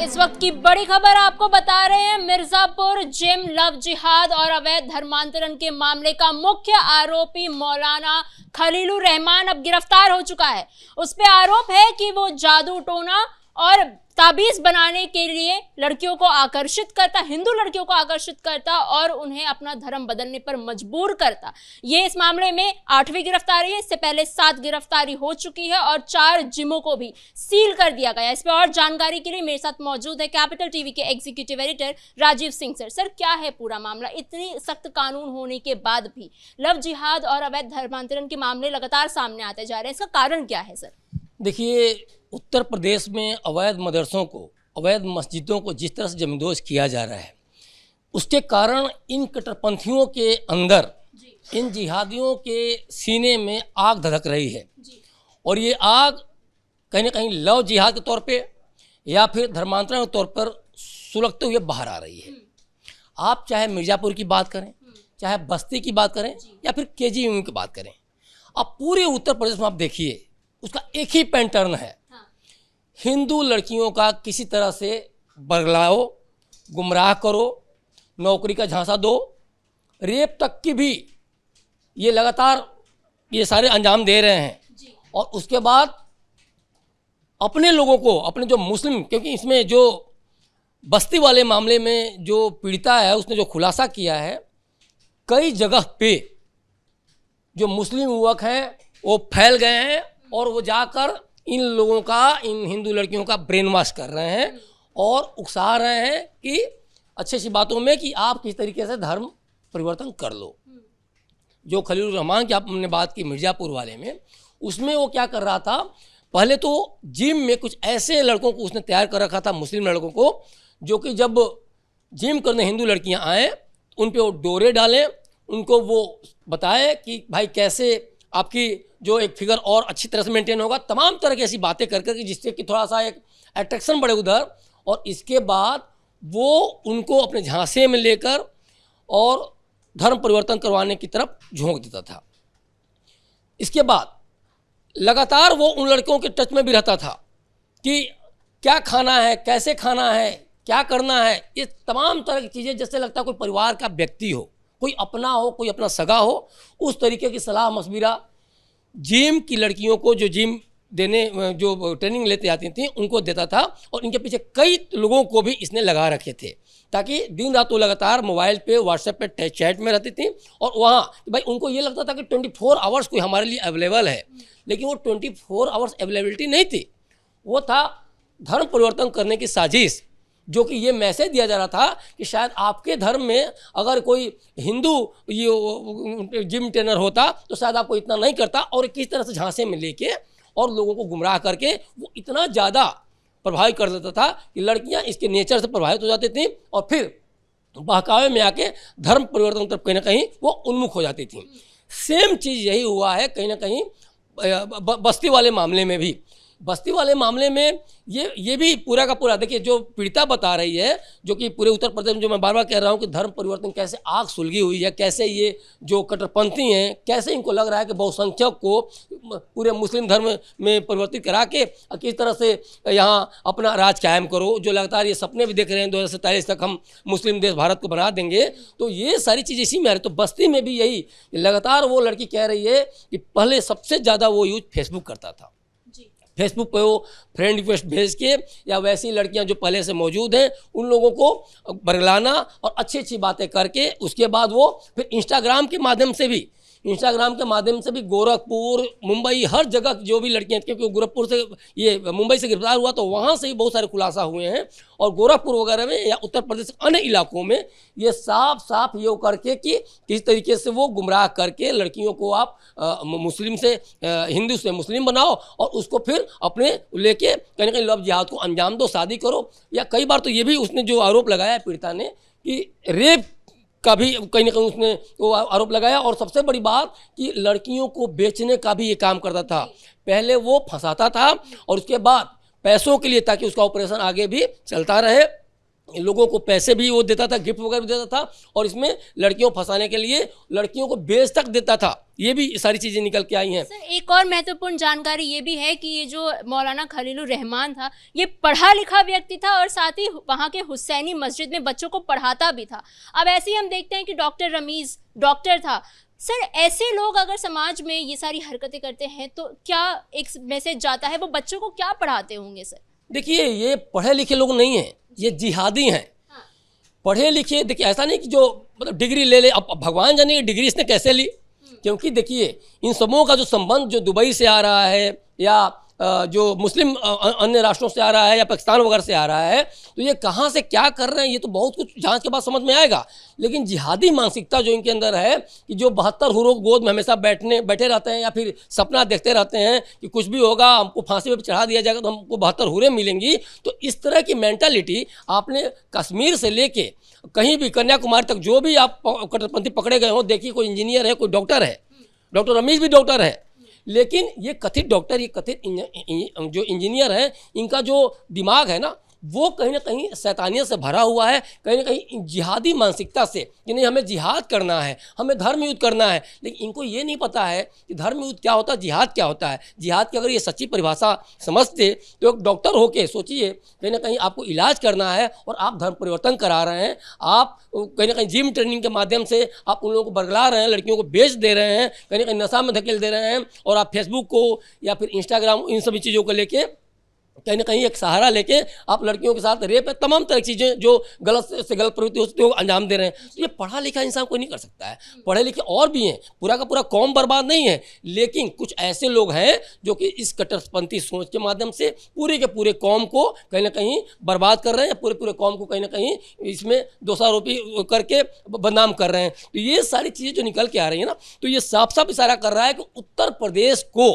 इस वक्त की बड़ी खबर आपको बता रहे हैं। मिर्जापुर जिम लव जिहाद और अवैध धर्मांतरण के मामले का मुख्य आरोपी मौलाना खलीलुर रहमान अब गिरफ्तार हो चुका है। उस पे आरोप है कि वो जादू टोना और ताबीज बनाने के लिए लड़कियों को आकर्षित करता, हिंदू लड़कियों को आकर्षित करता और उन्हें अपना धर्म बदलने पर मजबूर करता। ये इस मामले में 8वीं गिरफ्तारी है। इससे पहले 7 गिरफ्तारी हो चुकी है और 4 जिमों को भी सील कर दिया गया। इस पर और जानकारी के लिए मेरे साथ मौजूद है कैपिटल टीवी के executive editor Rajeev Singh sir. Sir, क्या है पूरा मामला? इतनी सख्त कानून होने के बाद भी लव जिहाद और अवैध धर्मांतरण के मामले लगातार सामने आते जा रहे हैं, इसका कारण क्या है सर? देखिए, उत्तर प्रदेश में अवैध मदरसों को, अवैध मस्जिदों को जिस तरह से जमींदोज किया जा रहा है, उसके कारण इन कट्टरपंथियों के अंदर, इन जिहादियों के सीने में आग धधक रही है। और ये आग कहीं ना कहीं लव जिहाद के तौर पे या फिर धर्मांतरण के तौर पर सुलगते हुए बाहर आ रही है। आप चाहे मिर्ज़ापुर की बात करें, चाहे बस्ती की बात करें या फिर केजीएमयू की बात करें, अब पूरे उत्तर प्रदेश में आप देखिए उसका एक ही पैटर्न है। हिंदू लड़कियों का किसी तरह से बरगलाओ, गुमराह करो, नौकरी का झांसा दो, रेप तक की भी ये लगातार ये सारे अंजाम दे रहे हैं। और उसके बाद अपने लोगों को, अपने जो मुस्लिम, क्योंकि इसमें जो बस्ती वाले मामले में जो पीड़िता है उसने जो खुलासा किया है, कई जगह पे जो मुस्लिम युवक हैं वो फैल गए हैं और वो जाकर इन लोगों का, इन हिंदू लड़कियों का ब्रेन वॉश कर रहे हैं और उकसा रहे हैं कि अच्छी अच्छी बातों में कि आप किस तरीके से धर्म परिवर्तन कर लो। जो खलीलुर रहमान की आपने बात की मिर्ज़ापुर वाले में, उसमें वो क्या कर रहा था, पहले तो जिम में कुछ ऐसे लड़कों को उसने तैयार कर रखा था, मुस्लिम लड़कों को, जो कि जब जिम करने हिंदू लड़कियां आएँ उन पे वो डोरे डालें, उनको वो बताए कि भाई कैसे आपकी जो एक फिगर और अच्छी तरह से मेंटेन होगा, तमाम तरह की ऐसी बातें कर कर जिससे कि थोड़ा सा एक अट्रैक्शन बढ़े उधर। और इसके बाद वो उनको अपने झांसे में लेकर और धर्म परिवर्तन करवाने की तरफ झोंक देता था। इसके बाद लगातार वो उन लड़कियों के टच में भी रहता था कि क्या खाना है, कैसे खाना है, क्या करना है, ये तमाम तरह की चीज़ें, जैसे लगता है कोई परिवार का व्यक्ति हो, कोई अपना हो, कोई अपना सगा हो, उस तरीके की सलाह मशविरा जिम की लड़कियों को, जो जिम देने, जो ट्रेनिंग लेते आती थी, उनको देता था। और इनके पीछे कई लोगों को भी इसने लगा रखे थे, ताकि दिन रात वो लगातार मोबाइल पे, व्हाट्सएप पे चैट में रहती थी। और वहाँ भाई उनको ये लगता था कि 24 आवर्स कोई हमारे लिए अवेलेबल है, लेकिन वो 24 आवर्स अवेलेबिलिटी नहीं थी, वो था धर्म परिवर्तन करने की साजिश। जो कि ये मैसेज दिया जा रहा था कि शायद आपके धर्म में अगर कोई हिंदू ये जिम ट्रेनर होता तो शायद आपको इतना नहीं करता। और किस तरह से झांसे में लेके और लोगों को गुमराह करके वो इतना ज़्यादा प्रभावित कर देता था कि लड़कियां इसके नेचर से प्रभावित हो जाती थीं और फिर बहकावे में आके धर्म परिवर्तन तरफ कहीं ना कहीं वो उन्मुख हो जाती थीं। सेम चीज़ यही हुआ है कहीं ना कहीं बस्ती वाले मामले में भी। बस्ती वाले मामले में ये भी पूरा का पूरा, देखिए, जो पीड़िता बता रही है, जो कि पूरे उत्तर प्रदेश में, जो मैं बार बार कह रहा हूँ कि धर्म परिवर्तन कैसे आग सुलगी हुई है, कैसे ये जो कट्टरपंथी हैं, कैसे इनको लग रहा है कि बहुसंख्यक को पूरे मुस्लिम धर्म में परिवर्तित करा के किस तरह से यहाँ अपना राज कायम करो, जो लगातार ये सपने भी देख रहे हैं 2047 तक हम मुस्लिम देश भारत को बना देंगे। तो ये सारी चीज़ इसी में आ रही। तो बस्ती में भी यही लगातार वो लड़की कह रही है कि पहले सबसे ज़्यादा वो यूज फेसबुक करता था। फेसबुक पे वो फ्रेंड रिक्वेस्ट भेज के या वैसी लड़कियां जो पहले से मौजूद हैं उन लोगों को बरगलाना और अच्छी अच्छी बातें करके उसके बाद वो फिर इंस्टाग्राम के माध्यम से भी गोरखपुर, मुंबई, हर जगह जो भी लड़कियां, क्योंकि गोरखपुर से ये मुंबई से गिरफ्तार हुआ तो वहाँ से ही बहुत सारे खुलासा हुए हैं। और गोरखपुर वगैरह में या उत्तर प्रदेश के अन्य इलाकों में ये साफ ये करके कि किस तरीके से वो गुमराह करके लड़कियों को आप मुस्लिम से हिंदू से मुस्लिम बनाओ और उसको फिर अपने लेके कहीं ना कहीं लव जिहाद को अंजाम दो, शादी करो। या कई बार तो ये भी उसने जो आरोप लगाया है पीड़िता ने कि रेप का भी कहीं ना कहीं उसने वो आरोप लगाया। और सबसे बड़ी बात कि लड़कियों को बेचने का भी ये काम करता था। पहले वो फंसाता था और उसके बाद पैसों के लिए, ताकि उसका ऑपरेशन आगे भी चलता रहे, लोगों को पैसे भी वो देता था, गिफ्ट वगैरह भी देता था, और इसमें लड़कियों को फंसाने के लिए लड़कियों को बेच तक देता था। ये भी सारी चीज़ें निकल के आई हैं। सर एक और महत्वपूर्ण जानकारी ये भी है कि ये जो मौलाना खलीलुर रहमान था, ये पढ़ा लिखा व्यक्ति था और साथ ही वहाँ के हुसैनी मस्जिद में बच्चों को पढ़ाता भी था। अब ऐसे ही हम देखते हैं कि डॉक्टर रमीज़ डॉक्टर था। सर ऐसे लोग अगर समाज में ये सारी हरकतें करते हैं तो क्या एक मैसेज जाता है, वो बच्चों को क्या पढ़ाते होंगे? सर देखिए, ये पढ़े लिखे लोग नहीं हैं, ये जिहादी हैं। हाँ। पढ़े लिखे, देखिए ऐसा नहीं कि जो मतलब डिग्री ले ले, अब भगवान जाने की डिग्री इसने कैसे ली, क्योंकि देखिए इन सबों का जो संबंध जो दुबई से आ रहा है या जो मुस्लिम अन्य राष्ट्रों से आ रहा है या पाकिस्तान वगैरह से आ रहा है, तो ये कहाँ से क्या कर रहे हैं ये तो बहुत कुछ जांच के बाद समझ में आएगा। लेकिन जिहादी मानसिकता जो इनके अंदर है कि जो 72 हुरों गोद में हमेशा बैठे रहते हैं या फिर सपना देखते रहते हैं कि कुछ भी होगा, हमको फांसी पे चढ़ा दिया जाएगा तो हमको 72 हुरें मिलेंगी। तो इस तरह की मेंटालिटी आपने कश्मीर से लेके कहीं भी कन्याकुमारी तक जो भी आप कट्टरपंथी पकड़े गए हो, देखिए कोई इंजीनियर है, कोई डॉक्टर है, डॉक्टर रमीज़ भी डॉक्टर है, लेकिन ये कथित डॉक्टर, ये कथित जो इंजीनियर हैं, इनका जो दिमाग है ना वो कहीं ना कहीं शैतानियत से भरा हुआ है, कहीं ना कहीं जिहादी मानसिकता से कि नहीं हमें जिहाद करना है, हमें धर्म युद्ध करना है। लेकिन इनको ये नहीं पता है कि धर्म युद्ध क्या होता है, जिहाद क्या होता है। जिहाद की अगर ये सच्ची परिभाषा समझते तो एक डॉक्टर होके सोचिए, कहीं ना कहीं आपको इलाज करना है और आप धर्म परिवर्तन करा रहे हैं, आप कहीं ना कहीं जिम ट्रेनिंग के माध्यम से आप उन लोगों को बरगला रहे हैं, लड़कियों को बेच दे रहे हैं, कहीं ना कहीं नशा में धकेल दे रहे हैं, और आप फेसबुक को या फिर इंस्टाग्राम इन सभी चीज़ों को लेके कहीं ना कहीं एक सहारा लेके आप लड़कियों के साथ रेप है, तमाम तरह की चीज़ें जो गलत से गलत प्रवृत्ति होती है वो अंजाम दे रहे हैं। तो ये पढ़ा लिखा इंसान कोई नहीं कर सकता है। पढ़े लिखे और भी हैं, पूरा का पूरा कौम बर्बाद नहीं है, लेकिन कुछ ऐसे लोग हैं जो कि इस कट्टरपंथी सोच के माध्यम से पूरे के पूरे कौम को कहीं ना कहीं बर्बाद कर रहे हैं, पूरे कौम को कहीं ना कहीं इसमें दोषारोपी करके बदनाम कर रहे हैं। तो ये सारी चीज़ें जो निकल के आ रही है ना, तो ये साफ साफ इशारा कर रहा है कि उत्तर प्रदेश को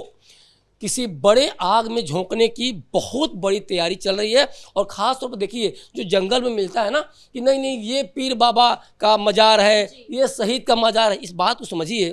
किसी बड़े आग में झोंकने की बहुत बड़ी तैयारी चल रही है। और ख़ास तौर पर देखिए जो जंगल में मिलता है ना कि नहीं नहीं ये पीर बाबा का मज़ार है, ये शहीद का मज़ार है, इस बात को समझिए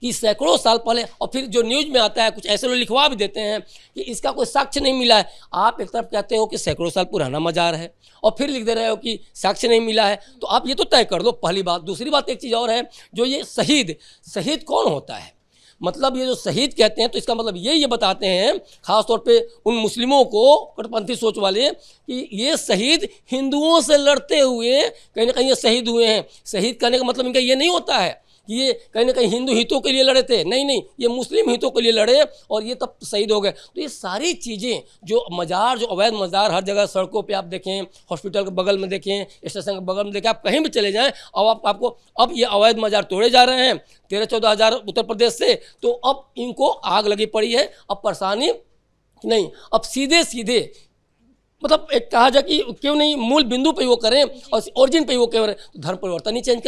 कि सैकड़ों साल पहले, और फिर जो न्यूज़ में आता है कुछ ऐसे लोग लिखवा भी देते हैं कि इसका कोई साक्ष्य नहीं मिला है। आप एक तरफ कहते हो कि सैकड़ों साल पुराना मज़ार है और फिर लिख दे रहे हो कि साक्ष्य नहीं मिला है, तो आप ये तो तय कर दो, पहली बात। दूसरी बात एक चीज़ और है, जो ये शहीद कौन होता है, मतलब ये जो शहीद कहते हैं तो इसका मतलब ये बताते हैं ख़ास तौर पे उन मुस्लिमों को, कट्टरपंथी सोच वाले, कि ये शहीद हिंदुओं से लड़ते हुए कहीं ना कहीं ये शहीद हुए हैं। शहीद करने का मतलब इनका ये नहीं होता है कि ये कहीं ना कहीं हिंदू हितों के लिए लड़े थे, नहीं, ये मुस्लिम हितों के लिए लड़े और ये तब शहीद हो गए। तो ये सारी चीज़ें जो मज़ार, जो अवैध मज़ार हर जगह सड़कों पे आप देखें, हॉस्पिटल के बगल में देखें, स्टेशन के बगल में देखें, आप कहीं भी चले जाएं और आपको अब ये अवैध मज़ार तोड़े जा रहे हैं 13-14 हज़ार उत्तर प्रदेश से। तो अब इनको आग लगी पड़ी है, अब परेशानी नहीं, अब सीधे मतलब एक कहा जाए कि क्यों नहीं मूल बिंदु पे वो करें और ओरिजिन पे वो करें, तो धर्म परिवर्तन ही चेंज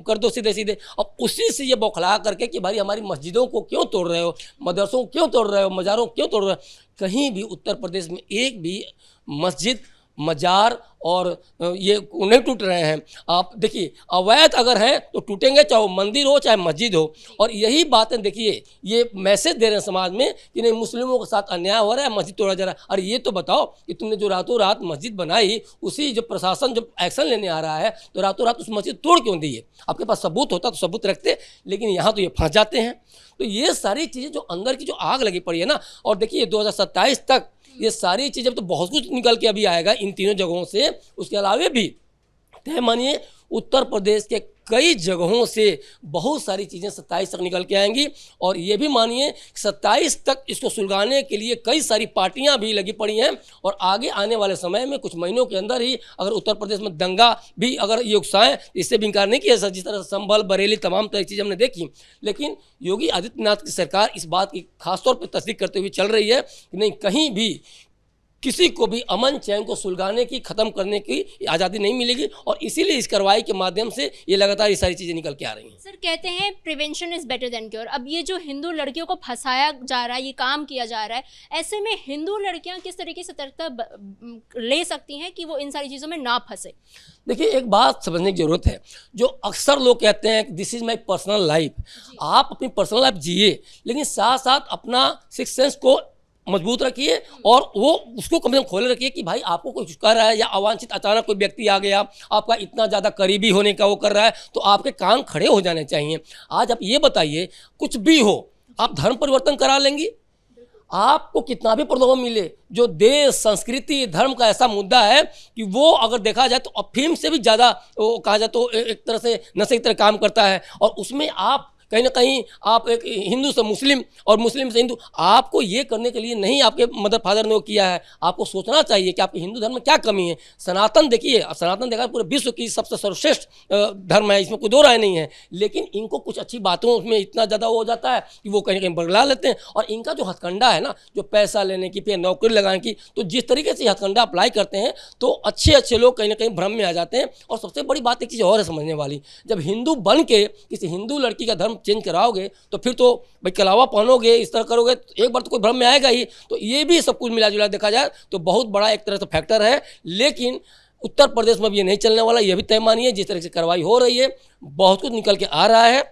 कर दो सीधे। अब उसी से ये बौखला करके कि भाई हमारी मस्जिदों को क्यों तोड़ रहे हो, मदरसों को क्यों तोड़ रहे हो, मज़ारों को क्यों तोड़ रहे हो। कहीं भी उत्तर प्रदेश में एक भी मस्जिद, मज़ार और ये नहीं टूट रहे हैं। आप देखिए अवैध अगर हैं तो टूटेंगे, चाहे वो मंदिर हो चाहे मस्जिद हो। और यही बातें देखिए ये मैसेज दे रहे हैं समाज में कि नहीं मुस्लिमों के साथ अन्याय हो रहा है, मस्जिद तोड़ा जा रहा है। और ये तो बताओ कि तुमने जो रातों रात मस्जिद बनाई, उसी जो प्रशासन जब एक्शन लेने आ रहा है तो रातों रात उस मस्जिद तोड़ क्यों दी है? आपके पास सबूत होता तो सबूत रखते, लेकिन यहाँ तो ये फंस जाते हैं। तो ये सारी चीज़ें जो अंदर की जो आग लगी पड़ी है ना, और देखिए 2027 तक ये सारी चीज़ें तो बहुत कुछ निकल के अभी आएगा इन तीनों जगहों से। उसके अलावा भी तय मानिए उत्तर प्रदेश के कई जगहों से बहुत सारी चीज़ें 27 तक निकल के आएंगी। और ये भी मानिए 27 तक इसको सुलगाने के लिए कई सारी पार्टियां भी लगी पड़ी हैं। और आगे आने वाले समय में कुछ महीनों के अंदर ही अगर उत्तर प्रदेश में दंगा भी अगर ये उकसाएँ, इससे भी इनकार नहीं किया सर, जिस तरह संभल, बरेली, तमाम तरह की चीज़ें हमने देखी। लेकिन योगी आदित्यनाथ की सरकार इस बात की खासतौर पर तस्दीक करते हुए चल रही है कि नहीं, कहीं भी किसी को भी अमन चैन को सुलगाने की, ख़त्म करने की आज़ादी नहीं मिलेगी। और इसीलिए इस कार्रवाई के माध्यम से ये लगातार ये सारी चीज़ें निकल के आ रही हैं। सर कहते हैं prevention is better than cure. अब ये जो हिंदू लड़कियों को फंसाया जा रहा है, ये काम किया जा रहा है, ऐसे में हिंदू लड़कियां किस तरीके से सतर्कता ले सकती हैं कि वो इन सारी चीज़ों में ना फंसे? देखिए एक बात समझने की ज़रूरत है, जो अक्सर लोग कहते हैं कि this is my personal life. आप अपनी पर्सनल लाइफ जिए, लेकिन साथ साथ अपना सिक्स सेंस को मजबूत रखिए और वो उसको कम से कम खोले रखिए कि भाई आपको कुछ कर रहा है या अवांछित अचानक कोई व्यक्ति आ गया, आपका इतना ज़्यादा करीबी होने का वो कर रहा है, तो आपके कान खड़े हो जाने चाहिए। आज आप ये बताइए, कुछ भी हो आप धर्म परिवर्तन करा लेंगी, आपको कितना भी प्रलोभन मिले, जो देश संस्कृति धर्म का ऐसा मुद्दा है कि वो अगर देखा जाए तो अफीम से भी ज़्यादा वो कहा जाए तो एक तरह से नशे की तरह काम करता है। और उसमें आप कहीं ना कहीं आप एक हिंदू से मुस्लिम और मुस्लिम से हिंदू, आपको ये करने के लिए नहीं आपके मदर फादर ने वो किया है। आपको सोचना चाहिए कि आपके हिंदू धर्म में क्या कमी है। सनातन देखिए, सनातन देखा पूरे विश्व की सबसे सर्वश्रेष्ठ धर्म है, इसमें कोई दो राय नहीं है, लेकिन इनको कुछ अच्छी बातों उसमें इतना ज़्यादा हो जाता है कि वो कहीं ना कहीं बदला लेते हैं। और इनका जो हथकंडा है ना, जो पैसा लेने की फिर नौकरी लगाने की, तो जिस तरीके से हथकंडा अप्लाई करते हैं तो अच्छे अच्छे लोग कहीं ना कहीं भ्रम में आ जाते हैं। और सबसे बड़ी बात एक चीज़ और है समझने वाली, जब हिंदू बन के किसी हिंदू लड़की का धर्म चेंज कराओगे तो फिर तो भाई कलावा पहनोगे, इस तरह करोगे, तो एक बार तो कोई भ्रम में आएगा ही। तो ये भी सब कुछ मिला जुला देखा जाए तो बहुत बड़ा एक तरह से फैक्टर है। लेकिन उत्तर प्रदेश में भी ये नहीं चलने वाला, ये भी तय मानिए। जिस तरह से कार्रवाई हो रही है, बहुत कुछ निकल के आ रहा है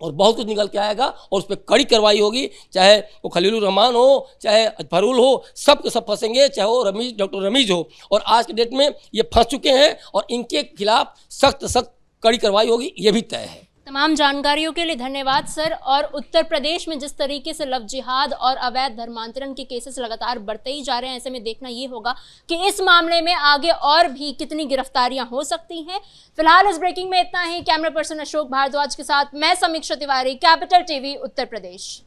और बहुत कुछ निकल के आएगा और उस पर कड़ी कार्रवाई होगी। चाहे वो खलीलुर रहमान हो, चाहे अजफरुल हो, सब के सब फंसेंगे, चाहे वो रमीज डॉक्टर रमीज हो। और आज के डेट में ये फंस चुके हैं और इनके खिलाफ सख्त सख्त कड़ी कार्रवाई होगी, ये भी तय है। तमाम जानकारियों के लिए धन्यवाद सर। और उत्तर प्रदेश में जिस तरीके से लव जिहाद और अवैध धर्मांतरण के केसेस लगातार बढ़ते ही जा रहे हैं, ऐसे में देखना ये होगा कि इस मामले में आगे और भी कितनी गिरफ्तारियां हो सकती हैं। फिलहाल इस ब्रेकिंग में इतना ही। कैमरा पर्सन अशोक भारद्वाज के साथ मैं समीक्षा तिवारी, कैपिटल टीवी उत्तर प्रदेश।